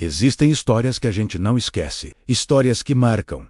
Existem histórias que a gente não esquece, histórias que marcam,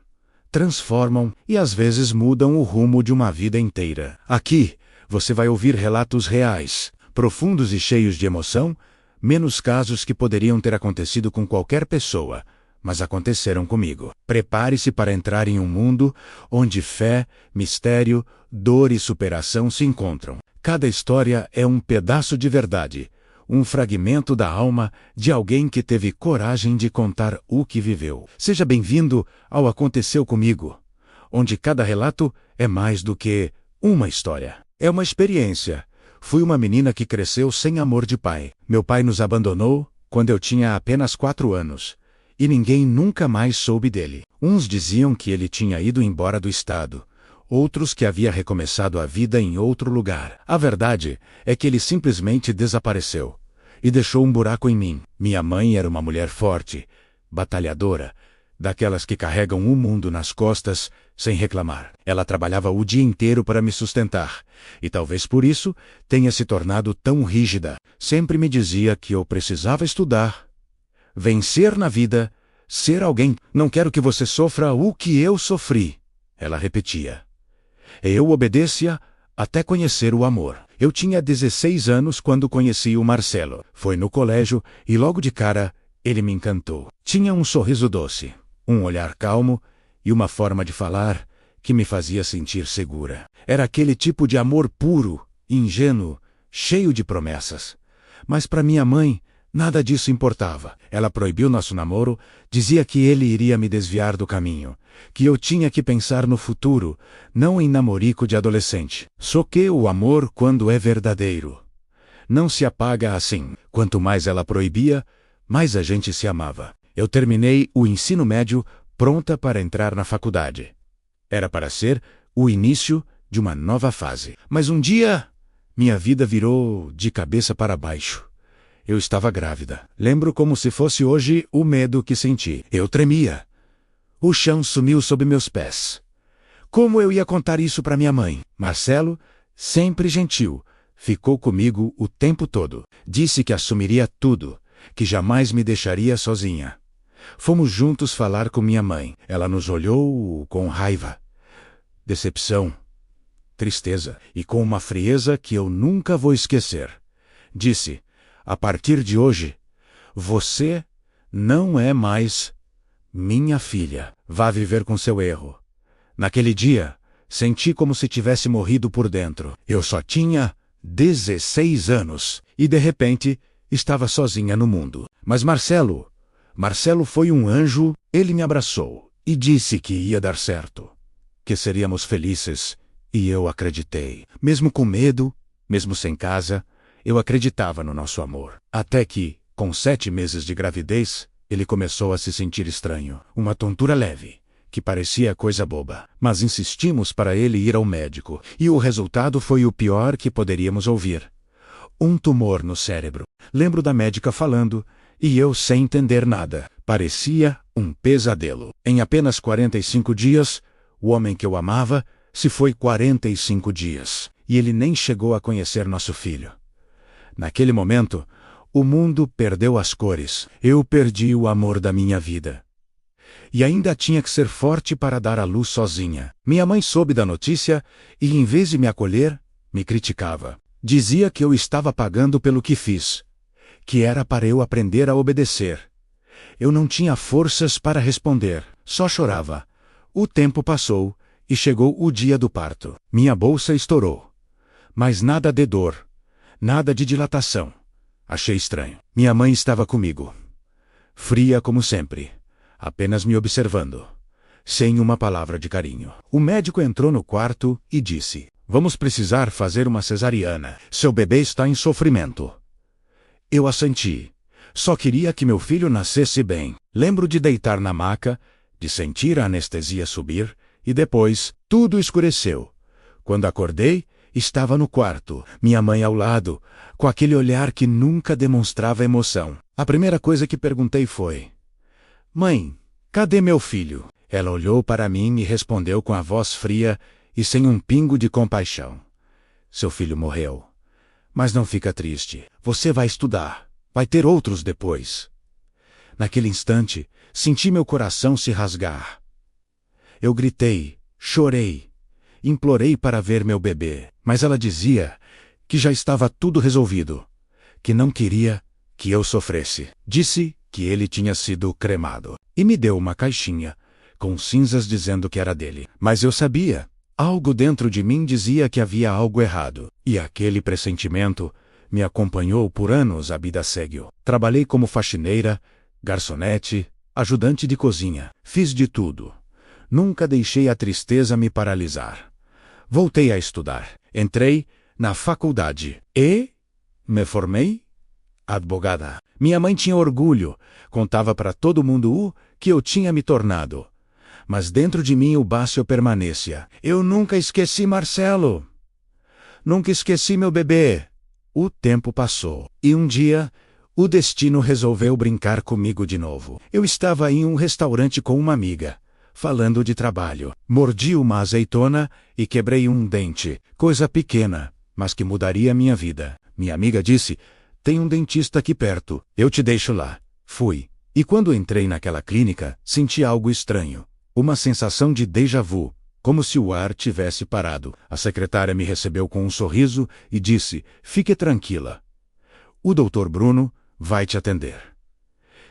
transformam e às vezes mudam o rumo de uma vida inteira. Aqui, você vai ouvir relatos reais, profundos e cheios de emoção, menos casos que poderiam ter acontecido com qualquer pessoa, mas aconteceram comigo. Prepare-se para entrar em um mundo onde fé, mistério, dor e superação se encontram. Cada história é um pedaço de verdade, um fragmento da alma de alguém que teve coragem de contar o que viveu. Seja bem-vindo ao Aconteceu Comigo, onde cada relato é mais do que uma história. É uma experiência. Fui uma menina que cresceu sem amor de pai. Meu pai nos abandonou quando eu tinha apenas 4 anos, e ninguém nunca mais soube dele. Uns diziam que ele tinha ido embora do estado, outros que havia recomeçado a vida em outro lugar. A verdade é que ele simplesmente desapareceu e deixou um buraco em mim. Minha mãe era uma mulher forte, batalhadora, daquelas que carregam o mundo nas costas sem reclamar. Ela trabalhava o dia inteiro para me sustentar, e talvez por isso tenha se tornado tão rígida. Sempre me dizia que eu precisava estudar, vencer na vida, ser alguém. Não quero que você sofra o que eu sofri, ela repetia. Eu obedecia até conhecer o amor. Eu tinha 16 anos quando conheci o Marcelo. Foi no colégio e logo de cara ele me encantou. Tinha um sorriso doce, um olhar calmo e uma forma de falar que me fazia sentir segura. Era aquele tipo de amor puro, ingênuo, cheio de promessas. Mas para minha mãe, nada disso importava. Ela proibiu nosso namoro, dizia que ele iria me desviar do caminho, que eu tinha que pensar no futuro, não em namorico de adolescente. Só que o amor, quando é verdadeiro, não se apaga assim. Quanto mais ela proibia, mais a gente se amava. Eu terminei o ensino médio pronta para entrar na faculdade. Era para ser o início de uma nova fase. Mas um dia, minha vida virou de cabeça para baixo. Eu estava grávida. Lembro como se fosse hoje o medo que senti. Eu tremia. O chão sumiu sob meus pés. Como eu ia contar isso para minha mãe? Marcelo, sempre gentil, ficou comigo o tempo todo. Disse que assumiria tudo, que jamais me deixaria sozinha. Fomos juntos falar com minha mãe. Ela nos olhou com raiva, decepção, tristeza e com uma frieza que eu nunca vou esquecer. Disse: a partir de hoje, você não é mais minha filha. Vá viver com seu erro. Naquele dia, senti como se tivesse morrido por dentro. Eu só tinha 16 anos e, de repente, estava sozinha no mundo. Mas Marcelo foi um anjo. Ele me abraçou e disse que ia dar certo, que seríamos felizes, e eu acreditei. Mesmo com medo, mesmo sem casa, eu acreditava no nosso amor. Até que, com 7 meses de gravidez, ele começou a se sentir estranho. Uma tontura leve, que parecia coisa boba. Mas insistimos para ele ir ao médico, e o resultado foi o pior que poderíamos ouvir: um tumor no cérebro. Lembro da médica falando, e eu sem entender nada. Parecia um pesadelo. Em apenas 45 dias, o homem que eu amava se foi. 45 dias. E ele nem chegou a conhecer nosso filho. Naquele momento, o mundo perdeu as cores. Eu perdi o amor da minha vida. E ainda tinha que ser forte para dar à luz sozinha. Minha mãe soube da notícia e, em vez de me acolher, me criticava. Dizia que eu estava pagando pelo que fiz, que era para eu aprender a obedecer. Eu não tinha forças para responder, só chorava. O tempo passou e chegou o dia do parto. Minha bolsa estourou. Mas nada de dor, nada de dilatação. Achei estranho. Minha mãe estava comigo, fria como sempre, apenas me observando, sem uma palavra de carinho. O médico entrou no quarto e disse: vamos precisar fazer uma cesariana. Seu bebê está em sofrimento. Eu assenti. Só queria que meu filho nascesse bem. Lembro de deitar na maca, de sentir a anestesia subir, e depois tudo escureceu. Quando acordei, estava no quarto, minha mãe ao lado, com aquele olhar que nunca demonstrava emoção. A primeira coisa que perguntei foi: mãe, cadê meu filho? Ela olhou para mim e respondeu com a voz fria e sem um pingo de compaixão: seu filho morreu. Mas não fica triste. Você vai estudar. Vai ter outros depois. Naquele instante, senti meu coração se rasgar. Eu gritei, chorei, implorei para ver meu bebê, mas ela dizia que já estava tudo resolvido, que não queria que eu sofresse. Disse que ele tinha sido cremado e me deu uma caixinha com cinzas dizendo que era dele. Mas eu sabia, algo dentro de mim dizia que havia algo errado, e aquele pressentimento me acompanhou por anos a vida sério. Trabalhei como faxineira, garçonete, ajudante de cozinha. Fiz de tudo. Nunca deixei a tristeza me paralisar. Voltei a estudar. Entrei na faculdade e me formei advogada. Minha mãe tinha orgulho, contava para todo mundo o que eu tinha me tornado. Mas dentro de mim o Bácio permanecia. Eu nunca esqueci Marcelo. Nunca esqueci meu bebê. O tempo passou, e um dia, o destino resolveu brincar comigo de novo. Eu estava em um restaurante com uma amiga, falando de trabalho. Mordi uma azeitona e quebrei um dente, coisa pequena, mas que mudaria minha vida. Minha amiga disse, tem um dentista aqui perto, eu te deixo lá. Fui. E quando entrei naquela clínica, senti algo estranho. Uma sensação de déjà vu, como se o ar tivesse parado. A secretária me recebeu com um sorriso e disse, fique tranquila. O Dr. Bruno vai te atender.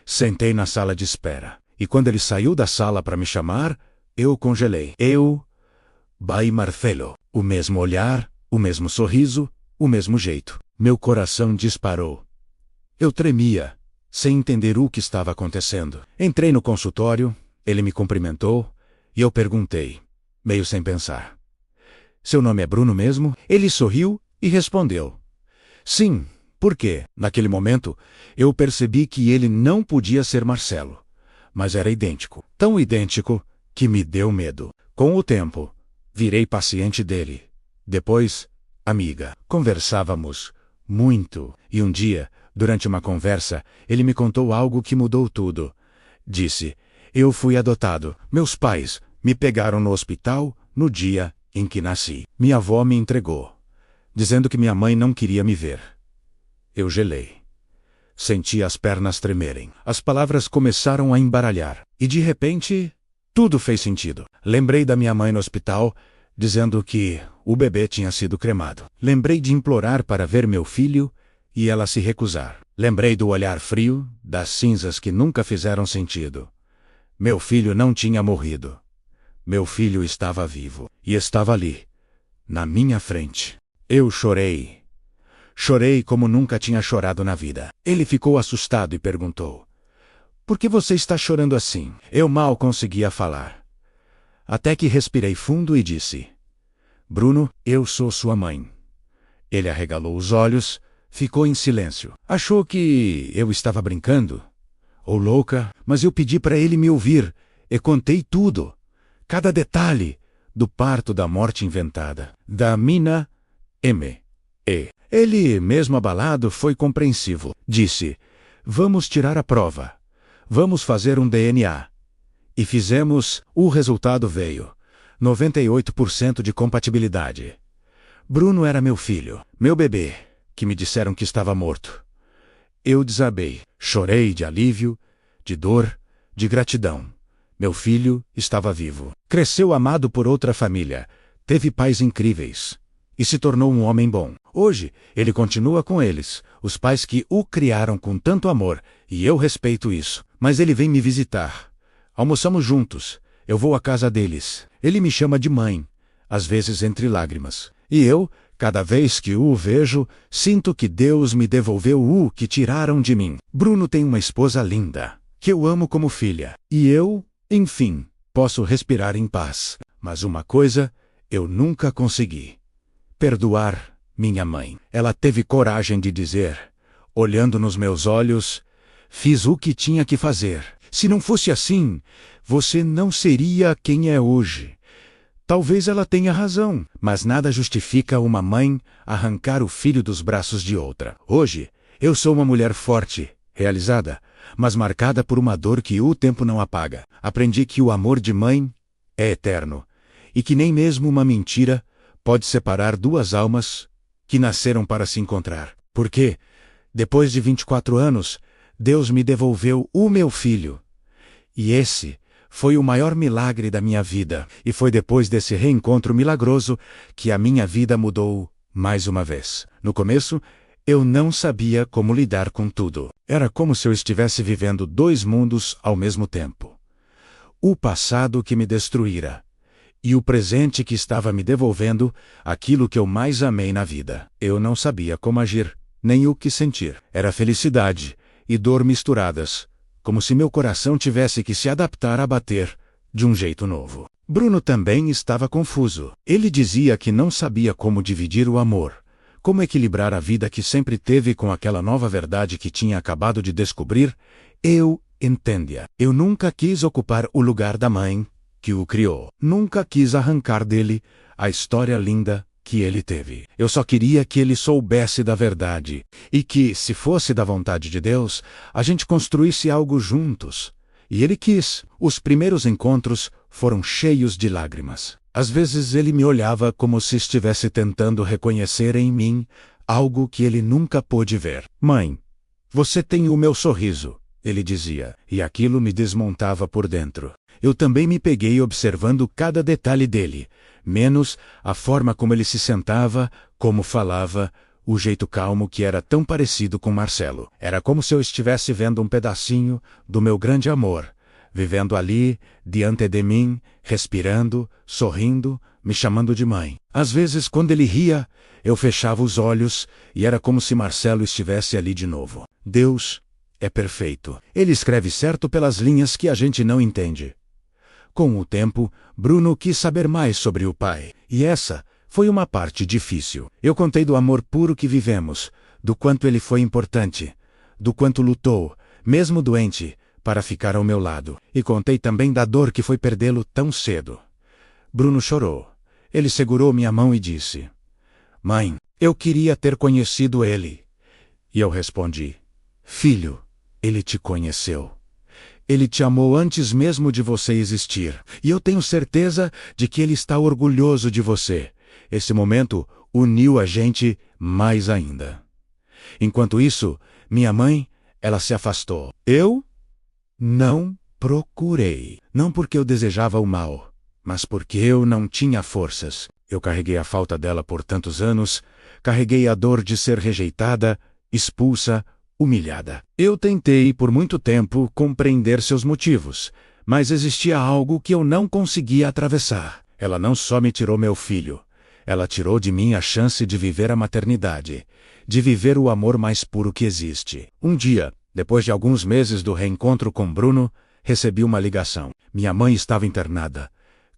Sentei na sala de espera, e quando ele saiu da sala para me chamar, eu congelei. Bai Marcelo. O mesmo olhar, o mesmo sorriso, o mesmo jeito. Meu coração disparou. Eu tremia, sem entender o que estava acontecendo. Entrei no consultório, ele me cumprimentou, e eu perguntei, meio sem pensar. Seu nome é Bruno mesmo? Ele sorriu e respondeu. Sim, por quê? Naquele momento, eu percebi que ele não podia ser Marcelo, mas era idêntico. Tão idêntico que me deu medo. Com o tempo, virei paciente dele. Depois, amiga. Conversávamos muito, e um dia, durante uma conversa, ele me contou algo que mudou tudo. Disse, eu fui adotado. Meus pais me pegaram no hospital no dia em que nasci. Minha avó me entregou, dizendo que minha mãe não queria me ver. Eu gelei. Senti as pernas tremerem. As palavras começaram a embaralhar. E de repente, tudo fez sentido. Lembrei da minha mãe no hospital, dizendo que o bebê tinha sido cremado. Lembrei de implorar para ver meu filho e ela se recusar. Lembrei do olhar frio, das cinzas que nunca fizeram sentido. Meu filho não tinha morrido. Meu filho estava vivo. E estava ali, na minha frente. Eu chorei. Chorei como nunca tinha chorado na vida. Ele ficou assustado e perguntou, por que você está chorando assim? Eu mal conseguia falar. Até que respirei fundo e disse, Bruno, eu sou sua mãe. Ele arregalou os olhos, ficou em silêncio. Achou que eu estava brincando? Ou louca? Mas eu pedi para ele me ouvir e contei tudo. Cada detalhe do parto da morte inventada. Da mina M.E. Ele, mesmo abalado, foi compreensivo. Disse, vamos tirar a prova. Vamos fazer um DNA. E fizemos, o resultado veio. 98% de compatibilidade. Bruno era meu filho, meu bebê, que me disseram que estava morto. Eu desabei, chorei de alívio, de dor, de gratidão. Meu filho estava vivo. Cresceu amado por outra família, teve pais incríveis e se tornou um homem bom. Hoje, ele continua com eles, os pais que o criaram com tanto amor, e eu respeito isso. Mas ele vem me visitar. Almoçamos juntos. Eu vou à casa deles. Ele me chama de mãe, às vezes entre lágrimas. E eu, cada vez que o vejo, sinto que Deus me devolveu o que tiraram de mim. Bruno tem uma esposa linda, que eu amo como filha. E eu, enfim, posso respirar em paz. Mas uma coisa, eu nunca consegui. Perdoar minha mãe. Ela teve coragem de dizer, olhando nos meus olhos, fiz o que tinha que fazer. Se não fosse assim, você não seria quem é hoje. Talvez ela tenha razão, mas nada justifica uma mãe arrancar o filho dos braços de outra. Hoje, eu sou uma mulher forte, realizada, mas marcada por uma dor que o tempo não apaga. Aprendi que o amor de mãe é eterno, e que nem mesmo uma mentira pode separar duas almas que nasceram para se encontrar. Porque, depois de 24 anos, Deus me devolveu o meu filho. E esse foi o maior milagre da minha vida. E foi depois desse reencontro milagroso que a minha vida mudou mais uma vez. No começo, eu não sabia como lidar com tudo. Era como se eu estivesse vivendo dois mundos ao mesmo tempo. O passado que me destruíra e o presente que estava me devolvendo aquilo que eu mais amei na vida. Eu não sabia como agir, nem o que sentir. Era felicidade e dor misturadas, como se meu coração tivesse que se adaptar a bater de um jeito novo. Bruno também estava confuso. Ele dizia que não sabia como dividir o amor, como equilibrar a vida que sempre teve com aquela nova verdade que tinha acabado de descobrir. Eu entendia. Eu nunca quis ocupar o lugar da mãe que o criou. Nunca quis arrancar dele a história linda que ele teve. Eu só queria que ele soubesse da verdade e que, se fosse da vontade de Deus, a gente construísse algo juntos. E ele quis. Os primeiros encontros foram cheios de lágrimas. Às vezes ele me olhava como se estivesse tentando reconhecer em mim algo que ele nunca pôde ver. Mãe, você tem o meu sorriso, ele dizia, e aquilo me desmontava por dentro. Eu também me peguei observando cada detalhe dele, menos a forma como ele se sentava, como falava, o jeito calmo que era tão parecido com Marcelo. Era como se eu estivesse vendo um pedacinho do meu grande amor, vivendo ali, diante de mim, respirando, sorrindo, me chamando de mãe. Às vezes, quando ele ria, eu fechava os olhos e era como se Marcelo estivesse ali de novo. Deus é perfeito. Ele escreve certo pelas linhas que a gente não entende. Com o tempo, Bruno quis saber mais sobre o pai, e essa foi uma parte difícil. Eu contei do amor puro que vivemos, do quanto ele foi importante, do quanto lutou, mesmo doente, para ficar ao meu lado. E contei também da dor que foi perdê-lo tão cedo. Bruno chorou. Ele segurou minha mão e disse: Mãe, eu queria ter conhecido ele. E eu respondi: Filho, ele te conheceu. Ele te amou antes mesmo de você existir, e eu tenho certeza de que ele está orgulhoso de você. Esse momento uniu a gente mais ainda. Enquanto isso, minha mãe, ela se afastou. Eu não procurei. Não porque eu desejava o mal, mas porque eu não tinha forças. Eu carreguei a falta dela por tantos anos, carreguei a dor de ser rejeitada, expulsa, humilhada. Eu tentei por muito tempo compreender seus motivos, mas existia algo que eu não conseguia atravessar. Ela não só me tirou meu filho, ela tirou de mim a chance de viver a maternidade, de viver o amor mais puro que existe. Um dia, depois de alguns meses do reencontro com Bruno, recebi uma ligação. Minha mãe estava internada.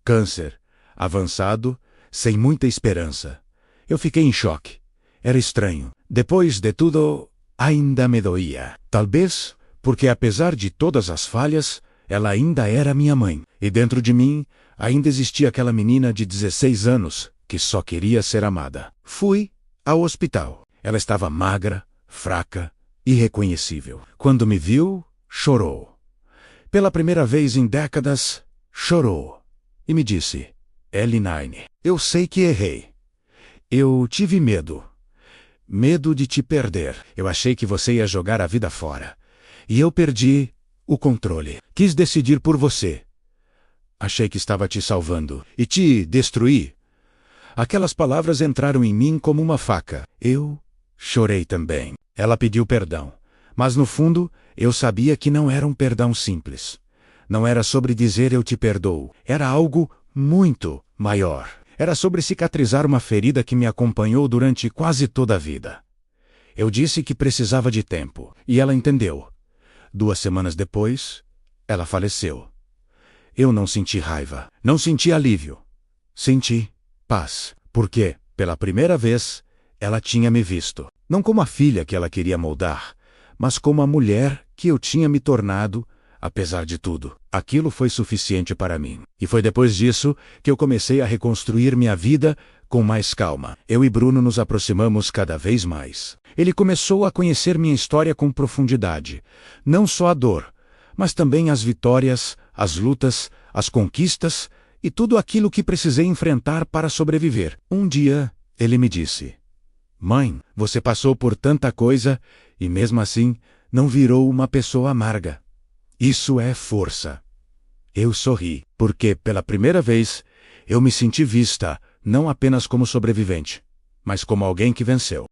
Câncer, avançado, sem muita esperança. Eu fiquei em choque. Era estranho. Depois de tudo, ainda me doía. Talvez porque, apesar de todas as falhas, ela ainda era minha mãe. E dentro de mim, ainda existia aquela menina de 16 anos que só queria ser amada. Fui ao hospital. Ela estava magra, fraca, irreconhecível. Quando me viu, chorou. Pela primeira vez em décadas, chorou. E me disse: Elinine, eu sei que errei. Eu tive medo. Medo de te perder. Eu achei que você ia jogar a vida fora. E eu perdi o controle. Quis decidir por você. Achei que estava te salvando. E te destruí. Aquelas palavras entraram em mim como uma faca. Eu chorei também. Ela pediu perdão. Mas no fundo, eu sabia que não era um perdão simples. Não era sobre dizer eu te perdoo. Era algo muito maior. Era sobre cicatrizar uma ferida que me acompanhou durante quase toda a vida. Eu disse que precisava de tempo, e ela entendeu. 2 semanas depois, ela faleceu. Eu não senti raiva, não senti alívio. Senti paz, porque, pela primeira vez, ela tinha me visto. Não como a filha que ela queria moldar, mas como a mulher que eu tinha me tornado. Apesar de tudo, aquilo foi suficiente para mim. E foi depois disso que eu comecei a reconstruir minha vida com mais calma. Eu e Bruno nos aproximamos cada vez mais. Ele começou a conhecer minha história com profundidade. Não só a dor, mas também as vitórias, as lutas, as conquistas e tudo aquilo que precisei enfrentar para sobreviver. Um dia, ele me disse: Mãe, você passou por tanta coisa e mesmo assim, não virou uma pessoa amarga. Isso é força. Eu sorri, porque, pela primeira vez, eu me senti vista, não apenas como sobrevivente, mas como alguém que venceu.